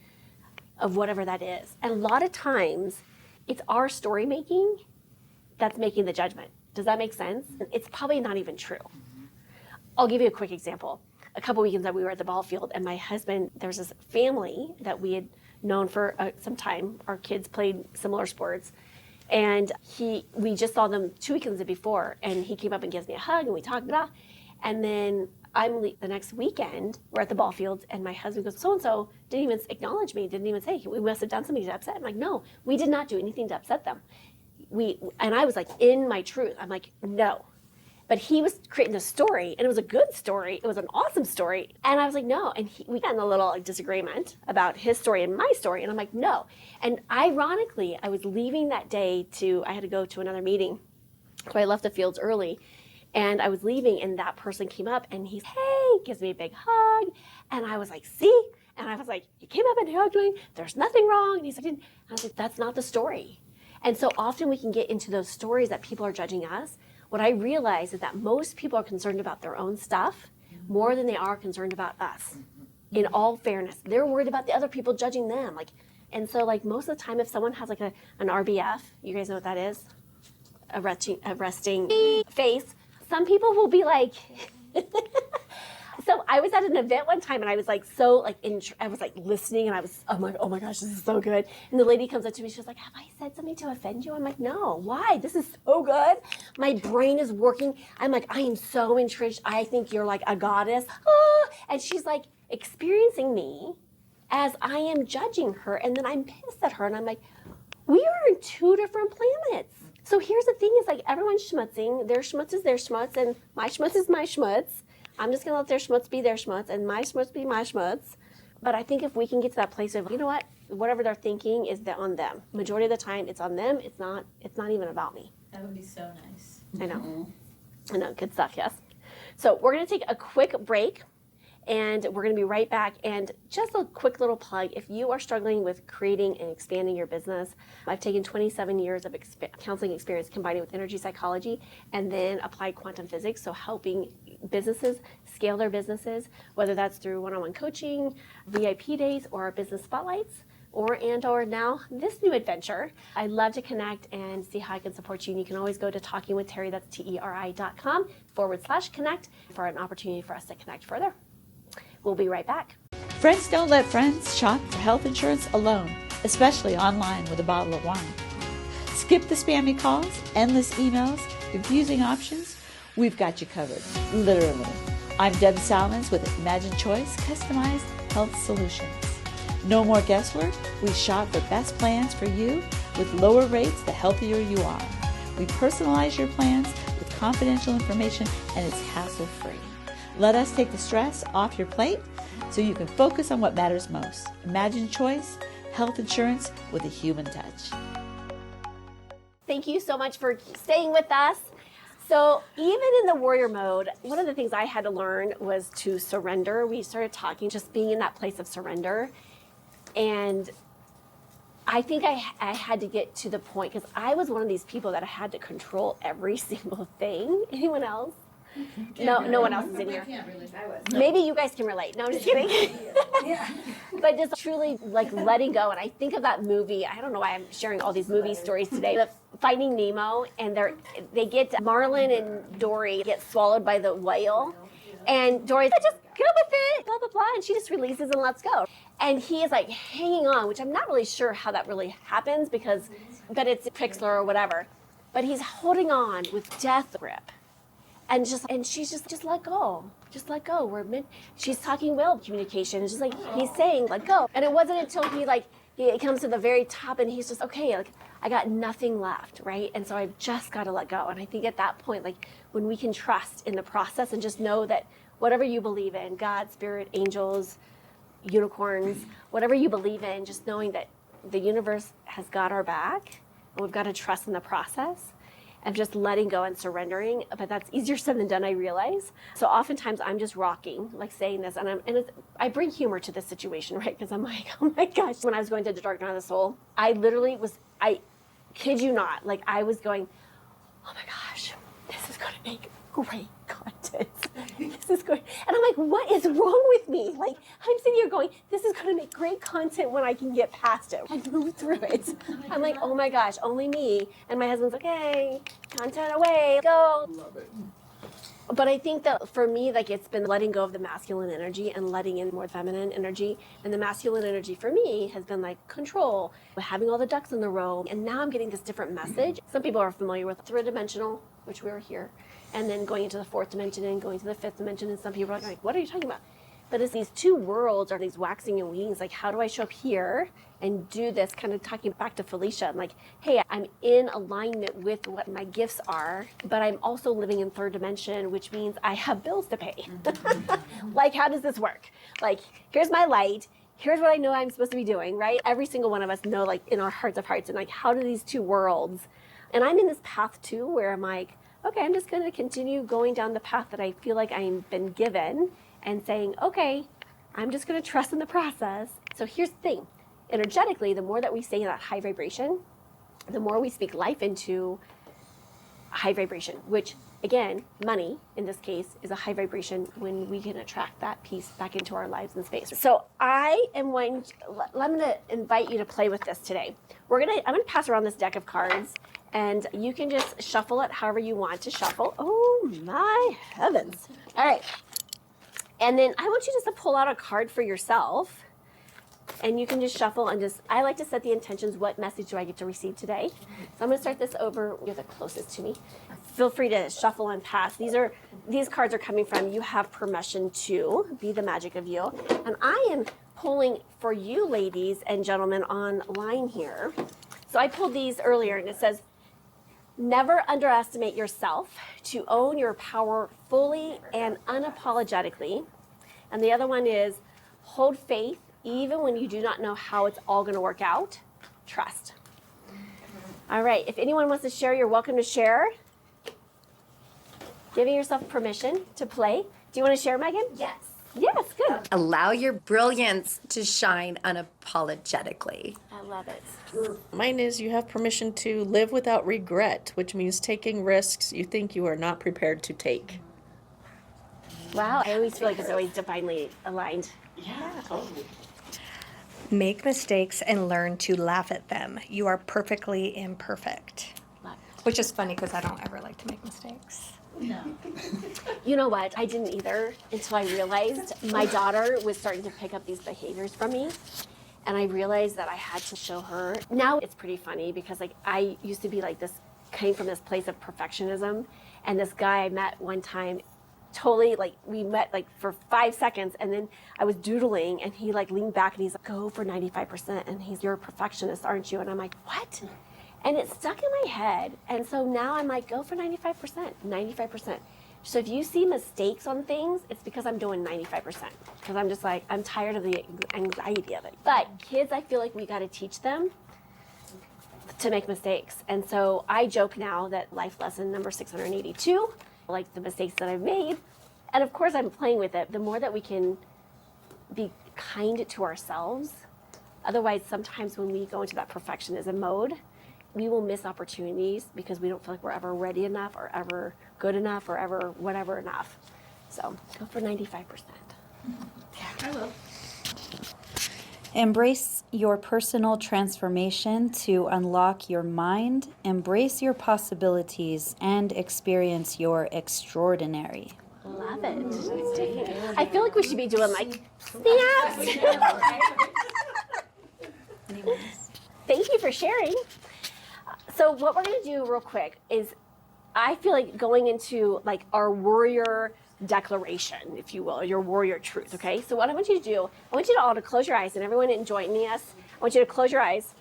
of whatever that is. And a lot of times, it's our story making that's making the judgment. Does that make sense? It's probably not even true. I'll give you a quick example. A couple weekends that we were at the ball field, and my husband, there was this family that we had known for some time. Our kids played similar sports, and we just saw them 2 weekends before, and he came up and gives me a hug, and we talked about. And then the next weekend, we're at the ball field, and my husband goes, so-and-so didn't even acknowledge me, didn't even say, we must have done something to upset. I'm like, no, we did not do anything to upset them. And I was like, in my truth, I'm like, no. But he was creating a story, and it was a good story. It was an awesome story. And I was like, no. And we got in a little disagreement about his story and my story. And I'm like, no. And ironically, I was leaving that day I had to go to another meeting. So I left the fields early. And I was leaving, and that person came up, and he's, hey, gives me a big hug. And I was like, see? And I was like, he came up and hugged me. There's nothing wrong. And he's like, that's not the story. And so often we can get into those stories that people are judging us. what I realized is that most people are concerned about their own stuff more than they are concerned about us. In all fairness, they're worried about the other people judging them. Like, and so like most of the time, if someone has like an RBF, you guys know what that is? A resting face. Some people will be like, so I was at an event one time and I was like, I was like listening and I was, oh my gosh, this is so good. And the lady comes up to me, she was like, have I said something to offend you? I'm like, no, why? This is so good. My brain is working. I'm like, I am so entrenched. I think you're like a goddess. Ah. And she's like experiencing me as I am judging her. And then I'm pissed at her and I'm like, we are in two different planets. So here's the thing is like everyone's schmutzing. Their schmutz is their schmutz and my schmutz is my schmutz. I'm just gonna let their schmutz be their schmutz and my schmutz be my schmutz. But I think if we can get to that place of, you know what, whatever they're thinking is on them. Majority of the time it's on them. It's not even about me. That would be so nice. I know. I know, good stuff, yes. So we're gonna take a quick break and we're gonna be right back. And just a quick little plug, if you are struggling with creating and expanding your business, I've taken 27 years of counseling experience combining with energy psychology and then applied quantum physics, so helping businesses scale their businesses, whether that's through one-on-one coaching, VIP days, or business spotlights, or now this new adventure. I'd love to connect and see how I can support you. And you can always go to talkingwithteri, that's TERI.com/connect for an opportunity for us to connect further. We'll be right back. Friends don't let friends shop for health insurance alone, especially online with a bottle of wine. Skip the spammy calls, endless emails, confusing options. We've got you covered, literally. I'm Deb Salmons with Imagine Choice Customized Health Solutions. No more guesswork. We shop for best plans for you with lower rates the healthier you are. We personalize your plans with confidential information and it's hassle-free. Let us take the stress off your plate so you can focus on what matters most. Imagine Choice Health Insurance with a human touch. Thank you so much for staying with us. So even in the warrior mode, one of the things I had to learn was to surrender. We started talking, just being in that place of surrender. And I think I had to get to the point, because I was one of these people that I had to control every single thing. Anyone else? No one else is in here. Maybe you guys can relate. No, I'm just kidding. But just truly like letting go. And I think of that movie. I don't know why I'm sharing all these movie stories today. The Finding Nemo, and they get Marlin and Dory get swallowed by the whale, and Dory's like, just go with it, blah blah blah, and she just releases and lets go. And he is like hanging on, which I'm not really sure how that really happens but it's Pixar or whatever. But he's holding on with death grip. And she's just let go. Just let go. She's talking whale communication. It's just like he's saying, let go. And it wasn't until he comes to the very top and he's just, okay, like I got nothing left, right? And so I've just got to let go. And I think at that point, like when we can trust in the process and just know that whatever you believe in, God, spirit, angels, unicorns, whatever you believe in, just knowing that the universe has got our back and we've got to trust in the process. Of just letting go and surrendering, but that's easier said than done, I realize. So oftentimes I'm just rocking, like saying this, and I bring humor to this situation, right? Because I'm like, oh my gosh, when I was going to the dark night of the soul, I kid you not, like I was going, oh my gosh, this is going to make great content. This is good. And I'm like, what is wrong with me? Like, I'm sitting here going, this is going to make great content when I can get past it. I move through it. I'm like, oh my gosh, only me. And my husband's like, okay, content away, go. Love it. But I think that for me, like it's been letting go of the masculine energy and letting in more feminine energy. And the masculine energy for me has been like control, having all the ducks in the row. And now I'm getting this different message. Some people are familiar with three-dimensional, which we were here, and then going into the fourth dimension and going to the fifth dimension. And some people are like, what are you talking about? But it's these two worlds are these waxing and waning. Like, how do I show up here and do this? Kind of talking back to Felicia. I'm like, hey, I'm in alignment with what my gifts are, but I'm also living in third dimension, which means I have bills to pay. Like, how does this work? Like, here's my light. Here's what I know I'm supposed to be doing, right? Every single one of us know, like, in our hearts of hearts, and like, how do these two worlds? And I'm in this path too, where I'm like, okay, I'm just going to continue going down the path that I feel like I've been given. And saying, okay, I'm just going to trust in the process. So here's the thing. Energetically, the more that we stay in that high vibration, the more we speak life into high vibration, which again, money in this case is a high vibration when we can attract that piece back into our lives and space. So I'm going to invite you to play with this today. I'm going to pass around this deck of cards, and you can just shuffle it however you want to shuffle. Oh my heavens. All right. And then I want you just to pull out a card for yourself. And you can just shuffle and I like to set the intentions. What message do I get to receive today? So I'm going to start this over. You're the closest to me. Feel free to shuffle and pass. These cards are coming from you have permission to be the magic of you. And I am pulling for you, ladies and gentlemen, online here. So I pulled these earlier, and it says, never underestimate yourself, to own your power fully and unapologetically. And the other one is hold faith even when you do not know how it's all going to work out. Trust. All right, if anyone wants to share, you're welcome to share. Giving yourself permission to play. Do you want to share, Megan? Yes. Yes, good. Allow your brilliance to shine unapologetically. I love it. Mine is you have permission to live without regret, which means taking risks you think you are not prepared to take. Wow, I always feel like it's always divinely aligned. Yeah, totally. Make mistakes and learn to laugh at them. You are perfectly imperfect. Love it. Which is funny because I don't ever like to make mistakes. You know what? I didn't either until I realized my daughter was starting to pick up these behaviors from me. And I realized that I had to show her. Now it's pretty funny because like I used to be like this, came from this place of perfectionism. And this guy I met one time, totally like we met like for 5 seconds, and then I was doodling and he like leaned back and he's like, go for 95%. And you're a perfectionist, aren't you? And I'm like, what? And it stuck in my head. And so now I'm like, go for 95%, 95%. So if you see mistakes on things, it's because I'm doing 95%. Because I'm just like, I'm tired of the anxiety of it. But kids, I feel like we got to teach them to make mistakes. And so I joke now that life lesson number 682, like the mistakes that I've made. And of course I'm playing with it. The more that we can be kind to ourselves, otherwise sometimes when we go into that perfectionism mode, we will miss opportunities because we don't feel like we're ever ready enough or ever good enough or ever whatever enough. So go for 95%. I will. Embrace your personal transformation to unlock your mind, embrace your possibilities, and experience your extraordinary. Love it. I feel like we should be doing like snaps. Thank you for sharing. So what we're going to do real quick is I feel like going into like our warrior declaration, if you will, your warrior truth, okay? So what I want you to do, I want you to all to close your eyes, and everyone joining us, I want you to close your eyes,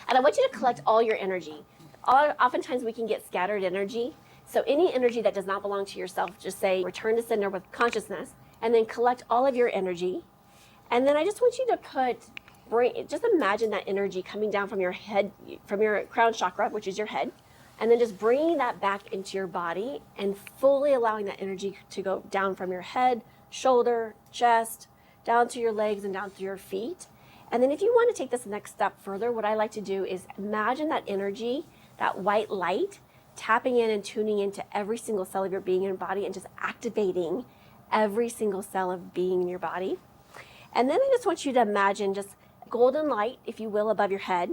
and I want you to collect all your energy. Oftentimes we can get scattered energy, so any energy that does not belong to yourself, just say return to sender with consciousness, and then collect all of your energy. And then I just want you to just imagine that energy coming down from your head, from your crown chakra, which is your head, and then just bringing that back into your body and fully allowing that energy to go down from your head, shoulder, chest, down to your legs and down to your feet. And then if you want to take this next step further, what I like to do is imagine that energy, that white light, tapping in and tuning into every single cell of your being and body and just activating every single cell of being in your body. And then I just want you to imagine just golden light, if you will, above your head.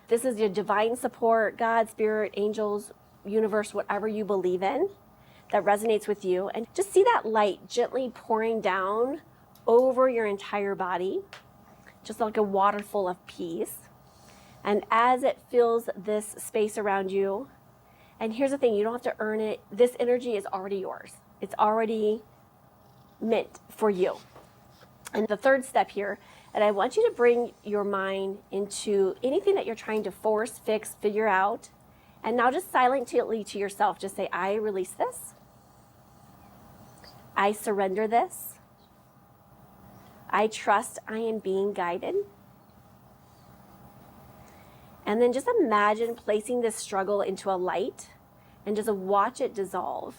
This is your divine support, God, spirit, angels, universe, whatever you believe in that resonates with you. And just see that light gently pouring down over your entire body, just like a waterfall of peace. And as it fills this space around you, and here's the thing, you don't have to earn it. This energy is already yours. It's already meant for you. And the third step here, and I want you to bring your mind into anything that you're trying to force, fix, figure out. And now just silently to yourself, just say, I release this. I surrender this. I trust I am being guided. And then just imagine placing this struggle into a light and just watch it dissolve.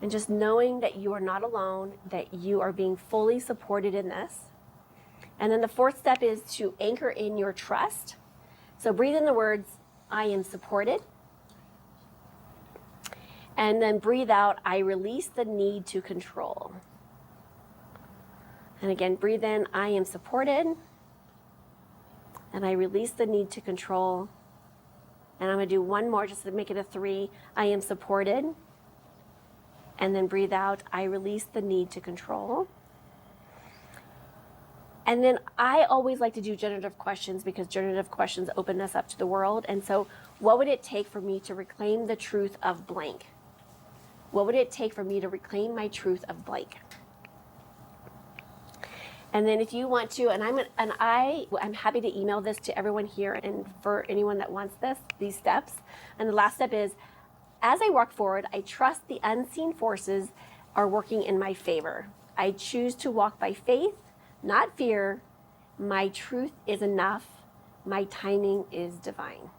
And just knowing that you are not alone, that you are being fully supported in this. And then the fourth step is to anchor in your trust. So breathe in the words, I am supported, And then breathe out, I release the need to control. And again, breathe in, I am supported. And I release the need to control. And I'm gonna do one more just to make it a 3. I am supported. And then breathe out, I release the need to control. And then I always like to do generative questions because generative questions open us up to the world. And so what would it take for me to reclaim the truth of blank? What would it take for me to reclaim my truth of blank? And then if you want to, I'm happy to email this to everyone here and for anyone that wants these steps. And the last step is, as I walk forward, I trust the unseen forces are working in my favor. I choose to walk by faith, not fear. My truth is enough. My timing is divine.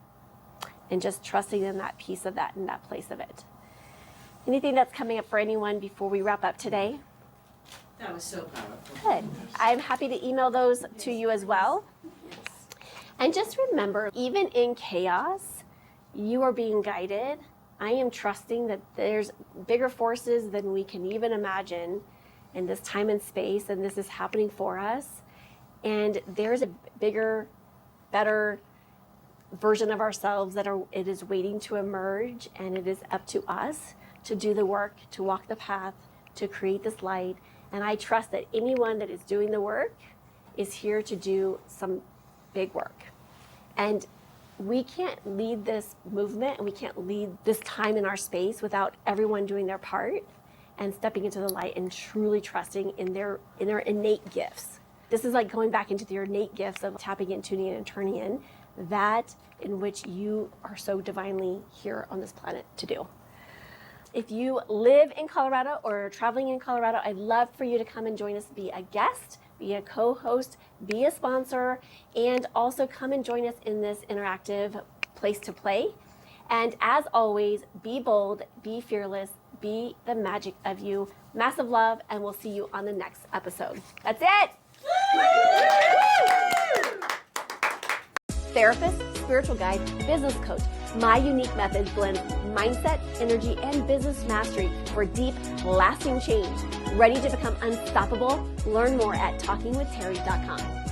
And just trusting in that piece of that and that place of it. Anything that's coming up for anyone before we wrap up today? That was so powerful. Good. I'm happy to email those to you as well. And just remember, even in chaos, you are being guided. I am trusting that there's bigger forces than we can even imagine in this time and space, and this is happening for us. And there's a bigger, better version of ourselves it is waiting to emerge, and it is up to us to do the work, to walk the path, to create this light. And I trust that anyone that is doing the work is here to do some big work. And we can't lead this movement and we can't lead this time in our space without everyone doing their part and stepping into the light and truly trusting in their innate gifts. This is like going back into your innate gifts of tapping in, tuning in, and turning in, that in which you are so divinely here on this planet to do. If you live in Colorado or are traveling in Colorado, I'd love for you to come and join us, be a guest, be a co-host, be a sponsor, and also come and join us in this interactive place to play. And as always, be bold, be fearless, be the magic of you. Massive love, and we'll see you on the next episode. That's it! Therapist, spiritual guide, business coach. My unique method blends mindset, energy, and business mastery for deep, lasting change. Ready to become unstoppable? Learn more at talkingwithteri.com.